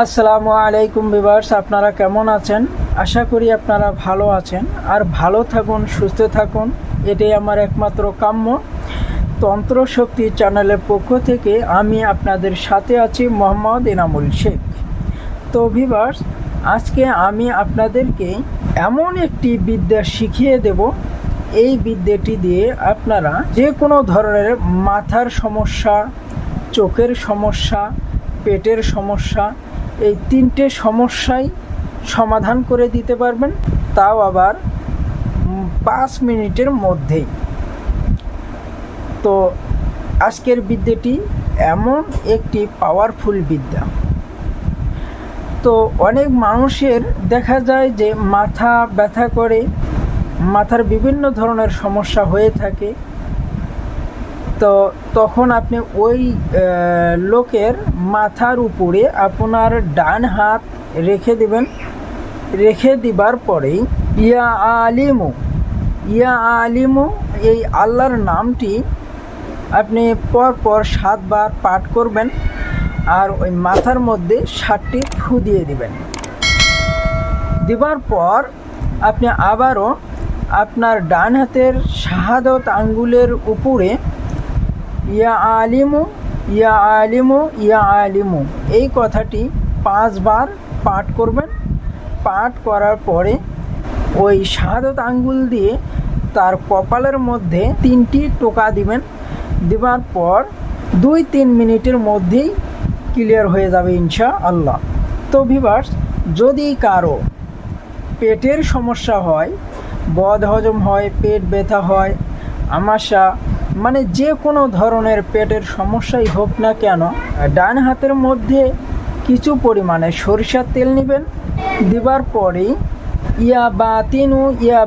আসসালামু আলাইকুম ভিউয়ার্স, আপনারা কেমন আছেন? আশা করি আপনারা ভালো আছেন। আর ভালো থাকুন, সুস্থ থাকুন, এটাই আমার একমাত্র কাম্য। তন্ত্র শক্তি চ্যানেলের পক্ষ থেকে আমি আপনাদের সাথে আছি, মোহাম্মদ এনামুল শেখ। তো ভিউয়ার্স, আজকে আমি আপনাদেরকে এমন একটি বিদ্যা শিখিয়ে দেব, এই বিদ্যাটি দিয়ে আপনারা যে কোনো ধরনের মাথার সমস্যা, চোখের সমস্যা, পেটের সমস্যা, এই তিনটে সমস্যাই সমাধান করে দিতে পারবেন, তাও আবার 5 মিনিটের মধ্যেই। তো আজকের বিদ্যাটি এমন একটি পাওয়ারফুল বিদ্যা। তো অনেক মানুষের দেখা যায় যে মাথা ব্যথা করে, মাথার বিভিন্ন ধরনের সমস্যা হয়ে থাকে। তো তখন আপনি ওই লোকের মাথার উপরে আপনার ডান হাত রেখে দেবেন। রেখে দিবার পরেই ইয়া আলিমু এই আল্লাহর নামটি আপনি পরপর 7 বার পাঠ করবেন, আর ওই মাথার মধ্যে 7টি ফু দিয়ে দিবেন। দিবার পর আপনি আবারও আপনার ডান হাতের শাহাদত আঙ্গুলের উপরে ইয়া আলিমু ইয়া আলিমু ইয়া আলিমু এই কথাটি 5 বার পাঠ করবেন। পাঠ করার পরে ওই শাহাদত আঙ্গুল দিয়ে তার কপালের মধ্যে 3টি টোকা দিবেন। দেওয়ার পর 2-3 মিনিটের মধ্যেই ক্লিয়ার হয়ে যাবে ইনশাআল্লাহ। তো ভিউয়ার্স, যদি কারো পেটের সমস্যা হয়, বদহজম হয়, পেট ব্যথা হয়, আমাশা, মানে যে কোনো ধরনের পেটের সমস্যাই হোক না কেন, ডান হাতের মধ্যে কিছু পরিমাণে সরিষার তেল নেবেন। দেবার পরেই ইয়া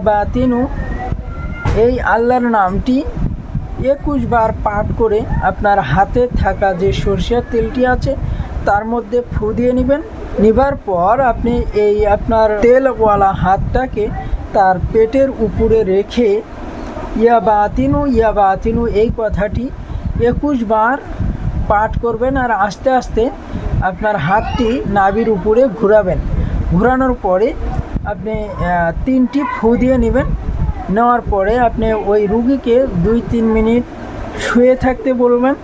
বাতিনু এই আল্লাহর নামটি 21 বার পাঠ করে আপনার হাতে থাকা যে সরিষার তেলটি আছে তার মধ্যে ফু দিয়ে নেবেন। নেবার পর আপনি এই আপনার তেলওয়ালা হাতটাকে তার পেটের উপরে রেখে ইয়া বাতিনু এই কথাটি 21 বার পাঠ করবেন। আর আস্তে আস্তে আপনার হাতটি নাভির উপরে ঘোরাবেন। ঘোরানোর পরে আপনি 3টি ফু দিয়ে নেবেন। নেওয়ার পরে আপনি ওই রুগীকে 2-3 মিনিট শুয়ে থাকতে বলবেন।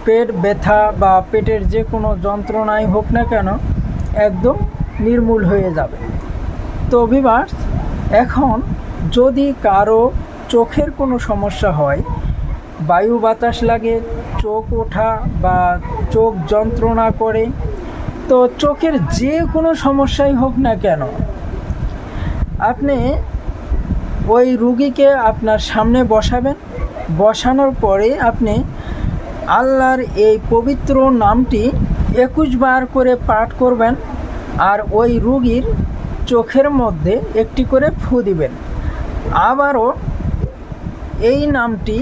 পেট ব্যথা বা পেটের যে কোনো যন্ত্রণাই হোক না কেন একদম নির্মূল হয়ে যাবে। তো ভিউয়ার্স, এখন যদি কারো চোখের কোনো সমস্যা হয়, বায়ু বাতাস লাগে, চোখ ওঠা বা চোখ যন্ত্রণা করে, তো চোখের যে কোনো সমস্যাই হোক না কেন, আপনি ওই রুগীকে আপনার সামনে বসাবেন। বসানোর পরে আপনি আল্লাহর এই পবিত্র নামটি 21 বার করে পাঠ করবেন, আর ওই রুগীর চোখের মধ্যে একটি করে ফু দিবেন। আবারও এই নামটি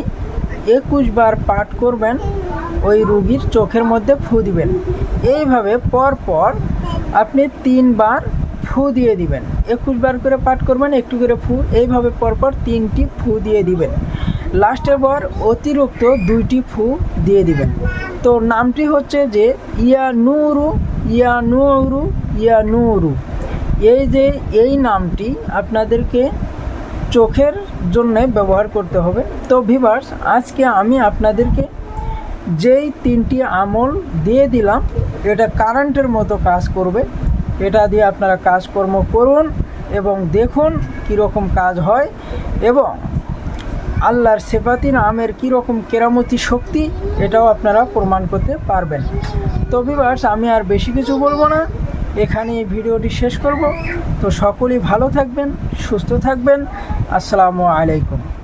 21 বার পাঠ করবেন, ওই রুগীর চোখের মধ্যে ফু দিবেন। এইভাবে পরপর আপনি 3 বার ফু দিয়ে দিবেন। 21 বার করে পাঠ করবেন, একটু করে ফু, এইভাবে পরপর 3টি ফু দিয়ে দিবেন। লাস্টের বার অতিরিক্ত 2টি ফু দিয়ে দিবেন। তো নামটি হচ্ছে যে ইয়া নুরু। এই নামটি আপনাদেরকে চোখের জন্য ব্যবহার করতে হবে। তো ভিউয়ার্স, আজকে আমি আপনাদেরকে যেই 3টি আমল দিয়ে দিলাম, এটা কারেন্টের মতো কাজ করবে। এটা দিয়ে আপনারা কাজকর্ম করুন এবং দেখুন কীরকম কাজ হয়, এবং আল্লাহর সিফাতি নামের কীরকম কেরামতি শক্তি, এটাও আপনারা প্রমাণ করতে পারবেন। তো ভিউয়ার্স, আমি আর বেশি কিছু বলবো না, এখানে এই ভিডিওটি শেষ করব। তো সকলেই ভালো থাকবেন, সুস্থ থাকবেন। আসসালামু আলাইকুম।